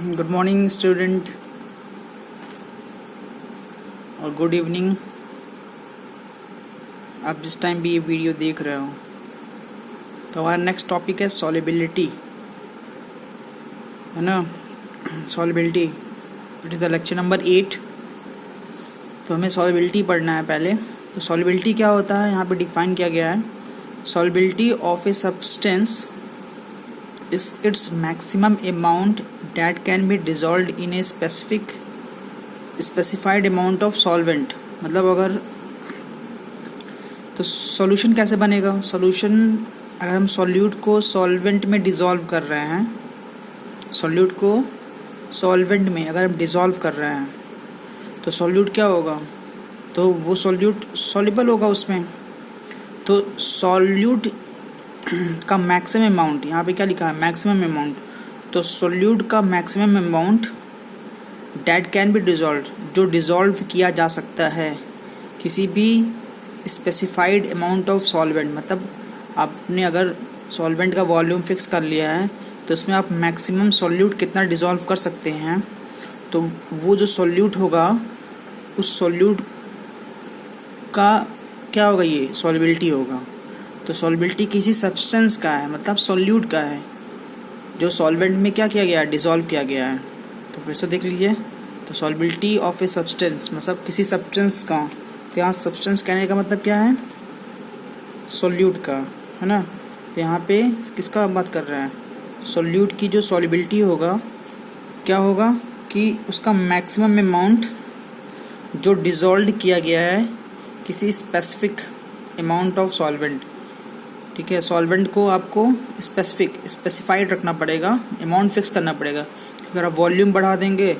Good morning student और good evening. आप जिस टाइम भी ये वीडियो देख रहे हो, तो हमारा नेक्स्ट टॉपिक है सॉल्युबिलिटी, है ना। Solubility it is the lecture number 8। तो हमें सॉल्युबिलिटी पढ़ना है पहले। तो सॉल्युबिलिटी क्या होता है, यहाँ पे डिफाइन किया गया है। Solubility of a substance is its maximum amount that can be dissolved in a specified amount of solvent। मतलब अगर तो सॉल्यूशन कैसे बनेगा, सॉल्यूशन अगर हम सॉल्यूट को सॉल्वेंट में डिज़ोल्व कर रहे हैं, सॉल्यूट को सॉल्वेंट में अगर हम डिज़ोल्व कर रहे हैं तो सॉल्यूट क्या होगा, तो वो सॉल्यूट सॉल्युबल होगा उसमें। तो सॉल्यूट का मैक्सिमम अमाउंट, यहाँ पे क्या लिखा है, मैक्सिमम अमाउंट। तो सॉल्यूट का maximum amount that can be dissolve, जो डिज़ोल्व किया जा सकता है किसी भी स्पेसिफाइड अमाउंट ऑफ सॉल्वेंट। मतलब आपने अगर सॉल्वेंट का वॉल्यूम फिक्स कर लिया है तो उसमें आप मैक्सिमम सॉल्यूट कितना डिज़ोल्व कर सकते हैं, तो वो जो सॉल्यूट होगा उस सॉल्यूट का क्या होगा, ये सॉल्युबिलिटी होगा। तो सॉल्युबिलिटी किसी सब्सटेंस का है, मतलब सॉल्यूट का है जो सॉल्वेंट में क्या किया गया है, डिज़ोल्व किया गया है। तो फिर से देख लीजिए, तो सॉल्युबिलिटी ऑफ ए सब्सटेंस मतलब किसी सब्सटेंस का। तो यहाँ सब्सटेंस कहने का मतलब क्या है, सॉल्यूट का, है ना। तो यहाँ पे किसका बात कर रहा है, सॉल्यूट की जो सॉल्युबिलिटी होगा क्या होगा कि उसका मैक्सिमम अमाउंट जो डिज़ोल्व किया गया है किसी स्पेसिफिक अमाउंट ऑफ सॉल्वेंट। ठीक है, सॉल्वेंट को आपको स्पेसिफाइड रखना पड़ेगा, अमाउंट फिक्स करना पड़ेगा। अगर आप वॉल्यूम बढ़ा देंगे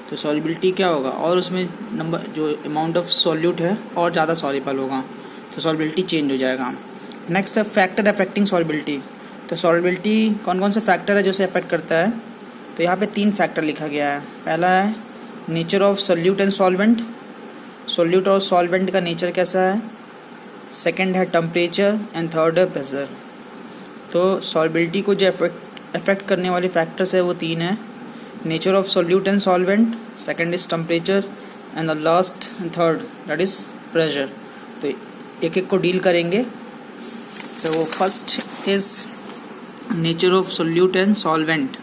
तो सॉल्युबिलिटी क्या होगा, और उसमें नंबर जो अमाउंट ऑफ सॉल्यूट है और ज़्यादा सॉल्युबल होगा, तो सॉल्युबिलिटी चेंज हो जाएगा। नेक्स्ट है फैक्टर अफेक्टिंग सॉल्युबिलिटी। तो सॉल्युबिलिटी कौन कौन से फैक्टर है जो उसे अफेक्ट करता है, तो यहाँ पे 3 फैक्टर लिखा गया है। पहला है nature of solute and solvent, solute और सॉल्वेंट का नेचर कैसा है। सेकंड है टेम्परेचर एंड थर्ड है प्रेशर। तो सॉल्युबिलिटी को जो अफेक्ट करने वाले फैक्टर्स है वो 3 है, nature of solute and solvent, second is temperature and the last and third that is pressure. तो एक एक को डील करेंगे। तो first is nature of solute and solvent.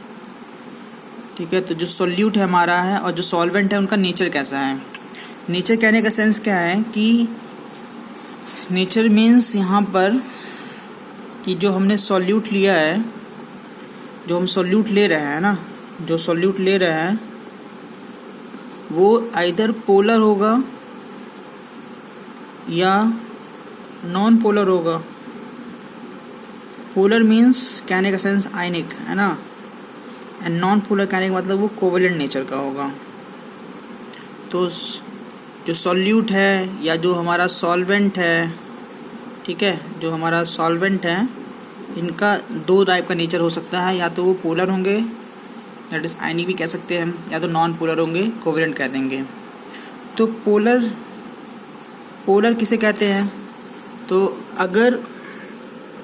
ठीक है, तो जो सॉल्यूट है हमारा है और जो सॉल्वेंट है उनका नेचर कैसा है। नेचर कहने का सेंस क्या है कि नेचर मीन्स यहाँ पर कि जो हमने सॉल्यूट लिया है, जो हम सॉल्यूट ले रहे हैं ना, जो सॉल्यूट ले रहे हैं वो आइदर पोलर होगा या नॉन पोलर होगा। पोलर मीन्स कहने का सेंस आयनिक, है ना, एंड नॉन पोलर कहने का मतलब वो कोवेलेंट नेचर का होगा। तो जो सॉल्यूट है या जो हमारा सॉल्वेंट है, ठीक है, जो हमारा सॉल्वेंट है, इनका 2 टाइप का नेचर हो सकता है, या तो वो पोलर होंगे दैट इज आयनिक भी कह सकते हैं, या तो नॉन पोलर होंगे, कोवेलेंट कह देंगे। तो पोलर किसे कहते हैं, तो अगर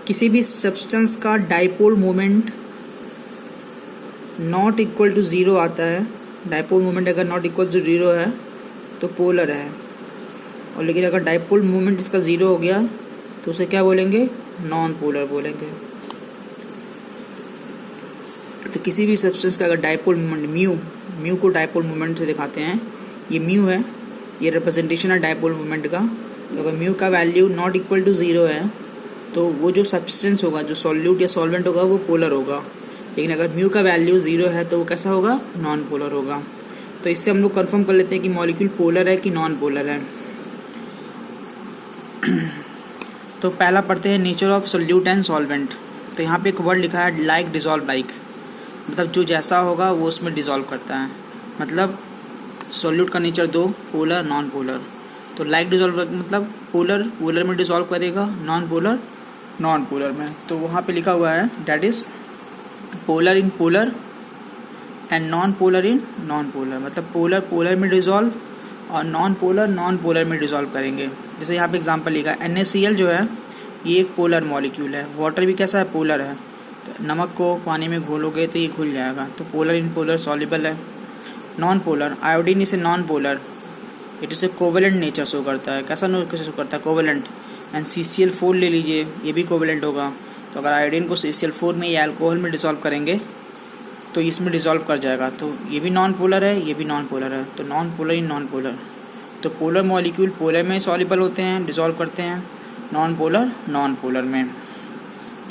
किसी भी सब्सटेंस का dipole moment not equal to 0 आता है, डाइपोल मोमेंट अगर नॉट इक्वल टू 0 है तो पोलर है, और लेकिन अगर डाइपोल मोमेंट इसका 0 हो गया तो उसे क्या बोलेंगे, नॉन पोलर बोलेंगे। तो किसी भी सब्सटेंस का अगर डाइपोल मोमेंट म्यू को डाइपोल मोमेंट से दिखाते हैं, ये म्यू है, ये रिप्रेजेंटेशन है डाइपोल मोमेंट का। तो अगर म्यू का वैल्यू नॉट इक्वल टू 0 है तो वो जो सब्सटेंस होगा, जो सॉल्यूट या सॉल्वेंट होगा, वो पोलर होगा। लेकिन अगर म्यू का वैल्यू 0 है तो वो कैसा होगा, नॉन पोलर होगा। तो इससे हम लोग कंफर्म कर लेते हैं कि मॉलिक्यूल पोलर है कि नॉन पोलर है। तो पहला पढ़ते हैं nature of solute and solvent. तो यहाँ पे एक वर्ड लिखा है लाइक डिज़ोल्व लाइक, मतलब जो जैसा होगा वो उसमें डिज़ोल्व करता है। मतलब सॉल्यूट का नेचर 2, पोलर नॉन पोलर। तो लाइक डिज़ोल्व मतलब पोलर में डिज़ोल्व करेगा, नॉन पोलर में। तो वहाँ पे लिखा हुआ है that is polar in polar and non polar in non polar. मतलब पोलर में डिज़ोल्व और नॉन पोलर में डिज़ोल्व करेंगे। जैसे यहाँ पे एग्जांपल लिखा है NaCl जो है ये एक पोलर मॉलिक्यूल है, वाटर भी कैसा है, पोलर है। तो नमक को पानी में घोलोगे तो ये घुल जाएगा। तो पोलर इन पोलर सॉल्युबल है। नॉन पोलर, आयोडीन इसे नॉन पोलर, इट इसे कोवेलेंट नेचर शो करता है। कैसा नेचर शो करता है? कोवेलेंट। एंड CCl4 ले लीजिए, ये भी कोवेलेंट होगा। तो अगर आयोडीन को CCl4 में या अल्कोहल में डिसॉल्व करेंगे तो इसमें डिसॉल्व कर जाएगा। तो ये भी नॉन पोलर है, ये भी नॉन पोलर है। तो non polar in non polar. तो पोलर मॉलिक्यूल पोलर में सॉल्युबल होते हैं, डिसॉल्व करते हैं, नॉन पोलर नॉन पोलर में।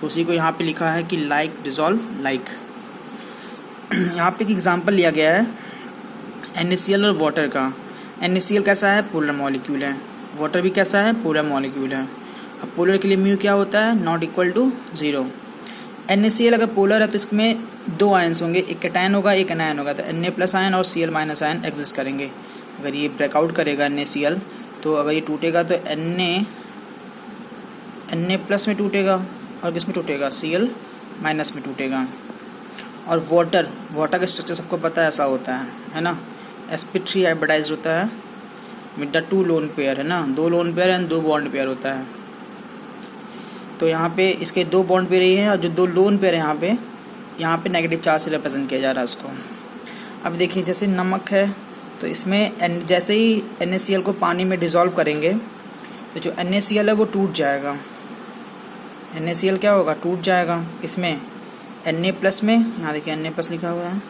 तो उसी को यहाँ पे लिखा है कि लाइक डिसॉल्व लाइक। यहाँ पे एक एग्जांपल लिया गया है NaCl और वाटर का। NaCl कैसा है? पोलर मॉलिक्यूल है। वाटर भी कैसा है? पोलर मॉलिक्यूल है। अब पोलर के लिए म्यू क्या होता है? Not equal to 0। NaCl अगर पोलर है तो इसमें दो आयन्स होंगे, एक कैटायन होगा, एक एनायन होगा। तो Na+ आयन और Cl- आयन एग्जिस्ट करेंगे। अगर ये ब्रेकआउट करेगा NaCl, तो अगर ये टूटेगा तो Na+ में टूटेगा और किस में टूटेगा? Cl- में टूटेगा। और वाटर का स्ट्रक्चर सबको पता है, ऐसा होता है ना? sp3 हाइब्रिडाइज्ड होता है विद द 2 लोन पेयर, है ना? 2 lone pair and 2 bond pair होता है। तो यहाँ पे इसके 2 बॉन्ड पेयर ही हैं और जो 2 लोन पेयर है यहाँ पे नेगेटिव चार्ज से रिप्रेजेंट किया जा रहा है उसको। अब देखिए जैसे नमक है तो इसमें जैसे ही NaCl को पानी में डिसॉल्व करेंगे तो जो NaCl है वो टूट जाएगा। NaCl क्या होगा? टूट जाएगा। किसमें? Na+ में, यहाँ देखिए Na+ लिखा हुआ है।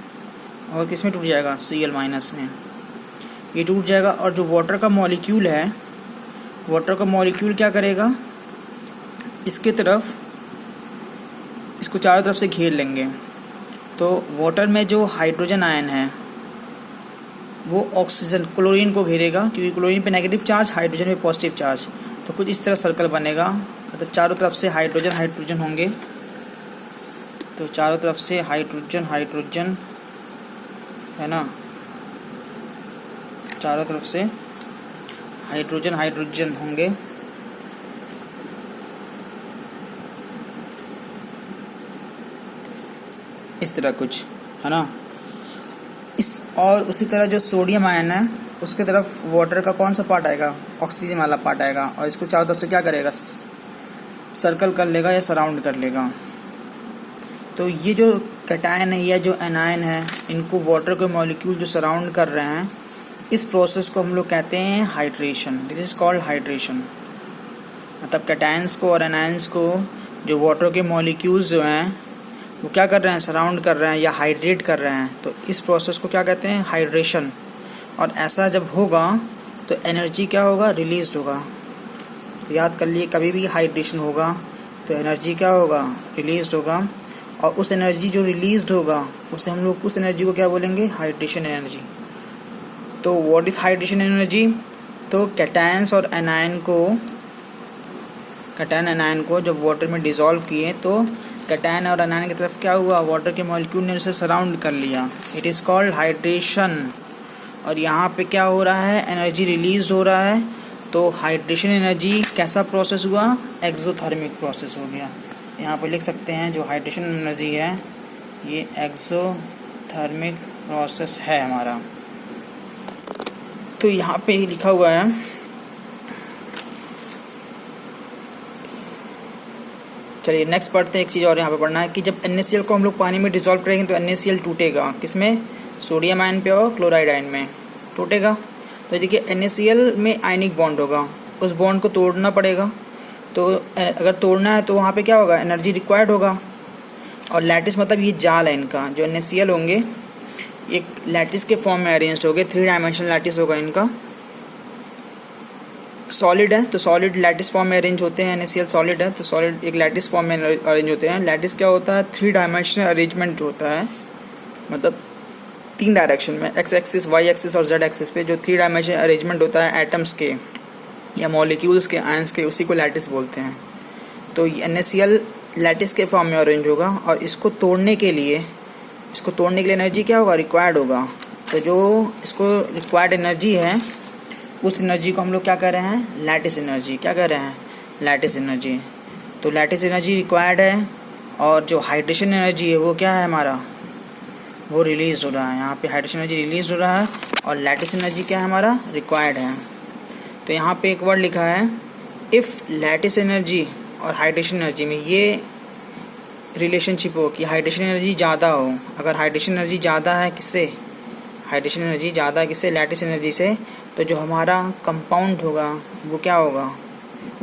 और किस में टूट जाएगा? Cl- में ये टूट जाएगा। और जो वाटर का मॉलिक्यूल है, वाटर का मॉलिक्यूल क्या करेगा? इसके तरफ, इसको चारों तरफ से घेर लेंगे। तो वाटर में जो हाइड्रोजन आयन है वो ऑक्सीजन क्लोरीन को घेरेगा, क्योंकि क्लोरीन पे नेगेटिव चार्ज, हाइड्रोजन पे पॉजिटिव चार्ज। तो कुछ इस तरह सर्कल बनेगा। मतलब चारों तरफ से हाइड्रोजन हाइड्रोजन होंगे। तो चारों तरफ से हाइड्रोजन हाइड्रोजन, है ना? चारों तरफ से हाइड्रोजन हाइड्रोजन होंगे। इस तरह कुछ, है ना? और उसी तरह जो सोडियम आयन है उसके तरफ वाटर का कौन सा पार्ट आएगा? ऑक्सीजन वाला पार्ट आएगा। और इसको चारों तरफ से क्या करेगा? सर्कल कर लेगा या सराउंड कर लेगा। तो ये जो कैटायन है या जो एनायन है, इनको वाटर के मॉलिक्यूल जो सराउंड कर रहे हैं, इस प्रोसेस को हम लोग कहते हैं hydration. This is called hydration. मतलब कैटायंस को और एनायंस को जो वाटर के मॉलिक्यूल्स जो हैं वो क्या कर रहे हैं? सराउंड कर रहे हैं या हाइड्रेट कर रहे हैं। तो इस प्रोसेस को क्या कहते हैं? हाइड्रेशन। और ऐसा जब होगा तो एनर्जी क्या होगा? रिलीज होगा। तो याद कर लिए, कभी भी हाइड्रेशन होगा तो एनर्जी क्या होगा? रिलीज होगा। और उस एनर्जी जो रिलीज होगा उसे हम लोग, उस एनर्जी को क्या बोलेंगे? Hydration energy. तो व्हाट इज हाइड्रेशन एनर्जी? तो कैटायंस और एनायन को, कैटायन एनायन को जब वाटर में डिसॉल्व किए तो कैटायन और एनायन की तरफ क्या हुआ? वाटर के मॉलिक्यूल ने उसे सराउंड कर लिया। It is called hydration. और यहाँ पे क्या हो रहा है? एनर्जी रिलीज हो रहा है। तो हाइड्रेशन एनर्जी कैसा प्रोसेस हुआ? एक्सोथर्मिक प्रोसेस हो गया। यहाँ पे लिख सकते हैं जो हाइड्रेशन एनर्जी है ये एक्सोथर्मिक प्रोसेस है हमारा। तो यहाँ पे लिखा हुआ है, चलिए नेक्स्ट पढ़ते हैं। एक चीज़ और यहाँ पे पढ़ना है कि जब NaCl को हम लोग पानी में डिसॉल्व करेंगे तो NaCl टूटेगा। किसमें? सोडियम आयन पे और क्लोराइड आयन में टूटेगा। तो देखिए NaCl में आयनिक बॉन्ड होगा, उस बॉन्ड को तोड़ना पड़ेगा। तो अगर तोड़ना है तो वहाँ पे क्या होगा? एनर्जी रिक्वायर्ड होगा। और लैटिस मतलब ये जाल है इनका, जो NaCl होंगे एक लैटिस के फॉर्म में अरेंज हो गए। 3 डायमेंशनल लैटिस होगा इनका। सॉलिड है तो सॉलिड लैटिस फॉर्म में अरेंज होते हैं। NaCl सॉलिड है तो सॉलिड एक लैटिस फॉर्म में अरेंज होते हैं। लैटिस क्या होता है? 3 डायमेंशनल अरेंजमेंट होता है। मतलब 3 डायरेक्शन में, एक्स एक्सिस, वाई एक्सिस और जेड एक्सिस पे जो 3 डायमेंशनल अरेंजमेंट होता है एटम्स के या मॉलिक्यूल्स के, आयंस के, उसी को लैटिस बोलते हैं। तो NaCl लैटिस के फॉर्म में अरेंज होगा। और इसको तोड़ने के लिए एनर्जी क्या होगा? रिक्वायर्ड होगा। तो जो इसको रिक्वायर्ड एनर्जी है उस एनर्जी को हम लोग क्या कह रहे हैं? Lattice energy. क्या कह रहे हैं? Lattice energy. तो लैटिस एनर्जी रिक्वायर्ड है। और जो हाइड्रेशन एनर्जी है वो क्या है हमारा? वो रिलीज हो रहा है। यहाँ पे हाइड्रेशन एनर्जी रिलीज हो रहा है और लैटिस एनर्जी क्या है हमारा? रिक्वायर्ड है। तो यहाँ पे एक वर्ड लिखा है, इफ़ लैटिस एनर्जी और हाइड्रेशन एनर्जी में, ये रिलेशनशिप हो कि हाइड्रेशन एनर्जी ज़्यादा हो, अगर हाइड्रेशन एनर्जी ज़्यादा है किससे, हाइड्रेशन एनर्जी ज़्यादा है किससे, लैटिस एनर्जी से, तो जो हमारा कंपाउंड होगा वो क्या होगा,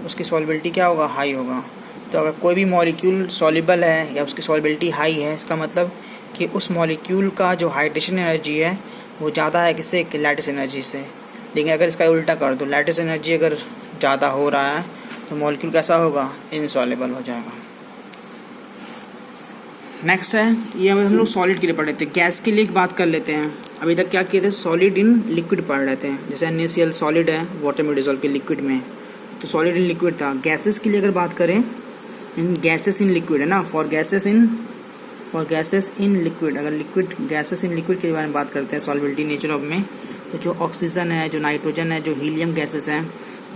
उसकी सॉल्युबिलिटी क्या होगा, हाई होगा। तो अगर कोई भी मॉलिक्यूल सॉल्युबल है या उसकी सॉल्युबिलिटी हाई है, इसका मतलब कि उस मॉलिक्यूल का जो हाइड्रेशन एनर्जी है वो ज़्यादा है किससे, कि लैटिस एनर्जी से। लेकिन अगर इसका उल्टा कर दो, लैटिस एनर्जी अगर ज़्यादा हो रहा है तो मॉलिक्यूल कैसा होगा, इनसॉल्युबल हो जाएगा। नेक्स्ट है, ये हम लोग सॉलिड के लिए पढ़ रहे थे। गैस के लिए एक बात कर लेते हैं। अभी तक क्या किए थे, सॉलिड इन लिक्विड पढ़ रहे थे। जैसे NaCl सॉलिड है, वाटर में डिजोल्व के लिक्विड में, तो सॉलिड इन लिक्विड था। गैसेस के लिए अगर बात करें, इन गैसेस इन लिक्विड है ना, फॉर गैसेस इन लिक्विड, अगर लिक्विड गैसेस इन लिक्विड के बारे में बात करते हैं सॉल्युबिलिटी नेचर ऑफ में, तो जो ऑक्सीजन है, जो नाइट्रोजन है, जो हीलियम गैसेस हैं,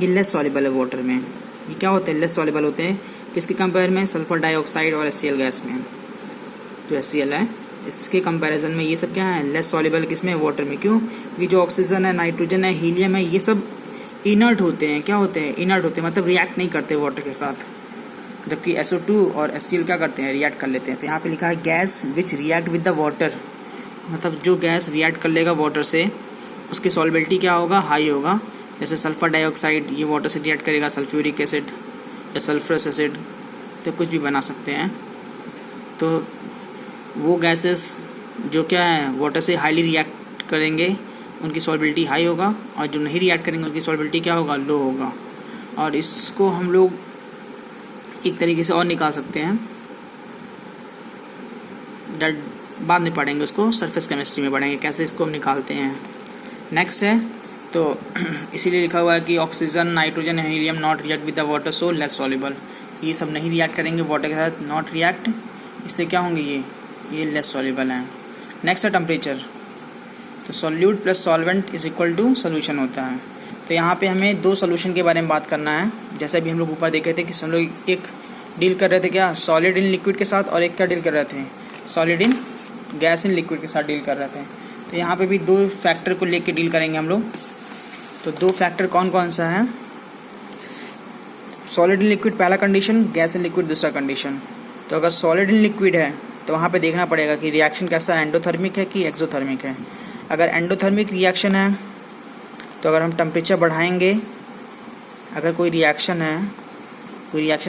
ये लेस सॉल्युबल है वाटर में। ये क्या होते हैं, लेस सॉल्युबल होते हैं। किसके कंपेयर में, सल्फर डाइऑक्साइड और HCl गैस में। जो HCl है इसके कंपैरिजन में ये सब क्या है, लेस सॉल्युबल किसमें, वाटर में। क्यों, क्योंकि जो ऑक्सीजन है, नाइट्रोजन है, हीलियम है, ये सब इनर्ट होते हैं। क्या होते हैं, इनर्ट होते हैं, मतलब रिएक्ट नहीं करते वाटर के साथ। जबकि SO2 और HCl क्या करते हैं, रिएक्ट कर लेते हैं। तो यहाँ पे लिखा है gas which react with the water, मतलब जो गैस रिएक्ट कर लेगा वाटर से उसकी सॉल्युबिलिटी क्या होगा, हाई होगा। जैसे सल्फर डाइऑक्साइड, ये वाटर से रिएक्ट करेगा, सल्फ्यूरिक एसिड या सल्फरस एसिड, तो कुछ भी बना सकते हैं। तो वो गैसेस जो क्या है वाटर से हाईली रिएक्ट करेंगे उनकी सॉल्युबिलिटी हाई होगा, और जो नहीं रिएक्ट करेंगे उनकी सॉल्युबिलिटी क्या होगा, लो होगा। और इसको हम लोग एक तरीके से और निकाल सकते हैं, बाद में पढ़ेंगे उसको, सरफेस केमिस्ट्री में पढ़ेंगे कैसे इसको हम निकालते हैं। नेक्स्ट है, तो इसीलिए लिखा हुआ है कि oxygen, nitrogen, helium not react with the water so less soluble. ये सब नहीं रिएक्ट करेंगे वाटर के साथ, नॉट रिएक्ट, इसलिए क्या होंगे, ये लेस सॉल्युबल हैं। नेक्स्ट है टेम्परेचर। तो solute plus solvent is equal to solution होता है। तो यहाँ पे हमें दो सोल्यूशन के बारे में बात करना है। जैसे अभी हम लोग ऊपर देखे थे कि हम लोग एक डील कर रहे थे क्या, सॉलिड इन लिक्विड के साथ, और एक क्या डील कर रहे थे, solid in gas in liquid के साथ डील कर रहे थे। तो यहाँ पे भी दो फैक्टर को लेके डील करेंगे हम लोग। तो दो फैक्टर कौन कौन सा है, सॉलिड इन लिक्विड पहला कंडीशन, गैस इन लिक्विड दूसरा कंडीशन। तो अगर सॉलिड इन लिक्विड है तो वहाँ पे देखना पड़ेगा कि रिएक्शन कैसा है, एंडोथर्मिक है कि एक्सोथर्मिक है। अगर एंडोथर्मिक रिएक्शन है तो अगर हम टेम्परेचर बढ़ाएंगे, अगर कोई रिएक्शन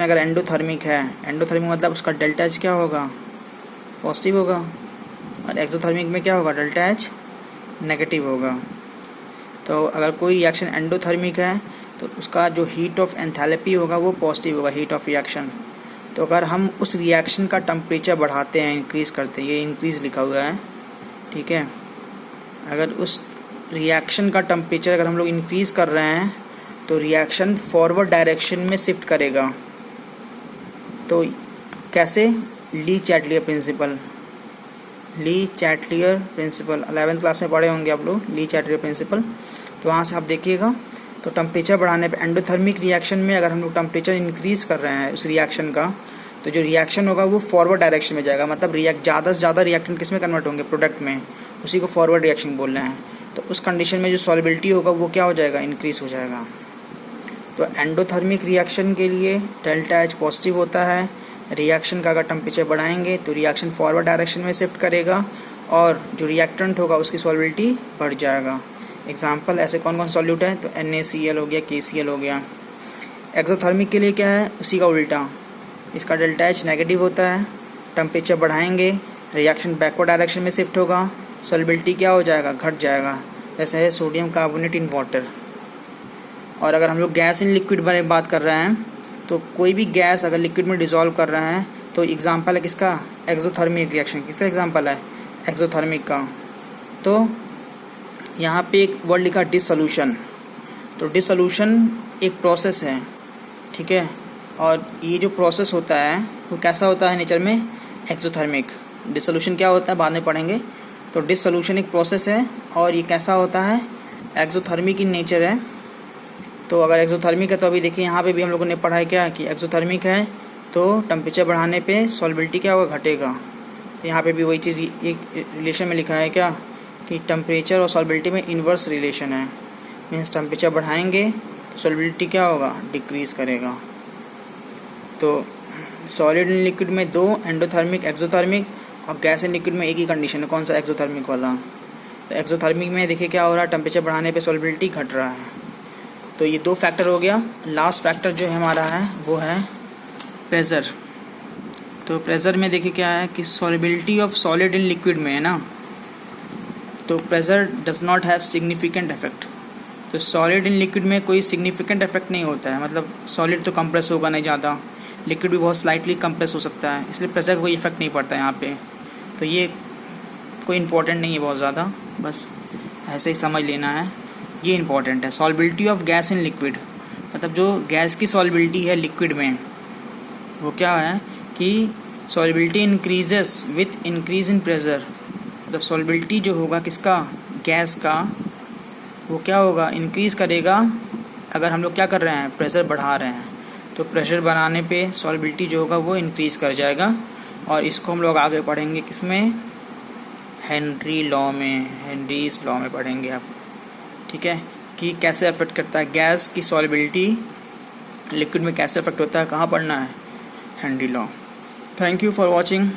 अगर एंडोथर्मिक है, एंडोथर्मिक मतलब उसका डेल्टा एच क्या होगा, पॉजिटिव होगा, और एक्सोथर्मिक में क्या होगा, डेल्टा एच नेगेटिव होगा। तो अगर कोई रिएक्शन एंडोथर्मिक है तो उसका जो हीट ऑफ एंथैल्पी होगा वो पॉजिटिव होगा, हीट ऑफ रिएक्शन। तो अगर हम उस रिएक्शन का टेम्परेचर बढ़ाते हैं, इंक्रीज़ करते हैं, ये इंक्रीज़ लिखा हुआ है, ठीक है। अगर उस रिएक्शन का टेम्परेचर अगर हम लोग इंक्रीज़ कर रहे हैं तो रिएक्शन फॉरवर्ड डायरेक्शन में शिफ्ट करेगा। तो कैसे, ली चैटलियर प्रिंसिपल, 11th क्लास में पढ़े होंगे आप लोग, ली चैटलियर प्रिंसिपल। तो वहाँ से आप देखिएगा, तो टेम्परेचर बढ़ाने पे एंडोथर्मिक रिएक्शन में अगर हम लोग टेम्परेचर इंक्रीज़ कर रहे हैं उस रिएक्शन का, तो जो रिएक्शन होगा वो फॉरवर्ड डायरेक्शन में जाएगा। मतलब ज़्यादा से ज़्यादा रिएक्टेंट किस में कन्वर्ट होंगे, प्रोडक्ट में, उसी को फॉरवर्ड रिएक्शन बोल रहे हैं। तो उस कंडीशन में जो सॉल्युबिलिटी होगा वो क्या हो जाएगा, इंक्रीज़ हो जाएगा। तो एंडोथर्मिक रिएक्शन के लिए डेल्टा एच पॉजिटिव होता है। रिएक्शन का अगर टेम्परेचर बढ़ाएंगे तो रिएक्शन फॉरवर्ड डायरेक्शन में शिफ्ट करेगा, और जो रिएक्टेंट होगा उसकी सॉल्युबिलिटी बढ़ जाएगा। एग्जाम्पल ऐसे कौन कौन सॉल्यूट है, तो NaCl हो गया, KCl हो गया। एक्सोथर्मिक के लिए क्या है, उसी का उल्टा, इसका डेल्टा एच नेगेटिव होता है। टेम्परेचर बढ़ाएंगे, रिएक्शन बैकवर्ड डायरेक्शन में शिफ्ट होगा, सॉल्युबिलिटी क्या हो जाएगा, घट जाएगा। जैसे है सोडियम कार्बोनेट इन वाटर। और अगर हम लोग गैस इन लिक्विड बारे में बात कर रहे हैं, तो कोई भी गैस अगर लिक्विड में डिसॉल्व कर रहे हैं, तो एग्जाम्पल है किसका, एक्सोथर्मिक रिएक्शन। किसका एग्जाम्पल है, एक्सोथर्मिक का। तो यहाँ पे एक वर्ड लिखा डिसोल्यूशन। तो डिसोल्यूशन एक प्रोसेस है, ठीक है। और ये जो प्रोसेस होता है वो कैसा होता है नेचर में, एक्सोथर्मिक। डिसोल्यूशन क्या होता है बाद में पढ़ेंगे। तो डिसोल्यूशन एक प्रोसेस है और ये कैसा होता है, एक्सोथर्मिक इन नेचर है। तो अगर एक्सोथर्मिक है तो अभी देखिए यहाँ पे भी हम लोगों ने पढ़ा है क्या, कि एक्सोथर्मिक है तो टेम्परेचर बढ़ाने पे सॉल्युबिलिटी क्या होगा, घटेगा। यहाँ पे भी वही चीज़ एक रिलेशन में लिखा है क्या, कि टेम्परेचर और सॉल्युबिलिटी में इन्वर्स रिलेशन है। मीन्स टेम्परेचर बढ़ाएंगे तो सॉल्युबिलिटी क्या होगा, डिक्रीज़ करेगा। तो सॉलिड इन लिक्विड में दो, एंडोथर्मिक एक्सोथर्मिक, और गैस इन लिक्विड में एक ही कंडीशन है, कौन सा, एक्सोथर्मिक वाला। तो एक्सोथर्मिक में देखिए क्या हो रहा है, टेम्परेचर बढ़ाने पे सॉल्युबिलिटी घट रहा है। तो ये दो फैक्टर हो गया। लास्ट फैक्टर जो है हमारा है वो है प्रेशर। तो प्रेशर में देखिए क्या है कि solubility of solid in liquid में है ना, तो pressure does not have significant effect. तो सॉलिड इन लिक्विड में कोई सिग्निफिकेंट इफेक्ट नहीं होता है, मतलब सॉलिड तो कंप्रेस होगा नहीं ज़्यादा, लिक्विड भी बहुत स्लाइटली कंप्रेस हो सकता है, इसलिए प्रेशर का कोई इफेक्ट नहीं पड़ता है यहाँ पे। तो ये कोई इंपॉर्टेंट नहीं है बहुत ज़्यादा, बस ऐसे ही समझ लेना है। ये इंपॉर्टेंट है। Solubility of gas in liquid, मतलब जो गैस की सॉल्युबिलिटी है लिक्विड में, वो क्या है कि solubility increases with increase in pressure. मतलब सॉल्युबिलिटी जो होगा किसका, गैस का, वो क्या होगा, इंक्रीज़ करेगा अगर हम लोग क्या कर रहे हैं, प्रेशर बढ़ा रहे हैं। तो प्रेशर बढ़ाने पे सॉल्युबिलिटी जो होगा वो इंक्रीज़ कर जाएगा। और इसको हम लोग आगे पढ़ेंगे किसमें, हेनरी लॉ में, हेनरीज लॉ में पढ़ेंगे आप, ठीक है, कि कैसे अफेक्ट करता है गैस की सॉल्युबिलिटी लिक्विड में, कैसे अफेक्ट होता है, कहाँ पढ़ना है, Henry law. Thank you for watching.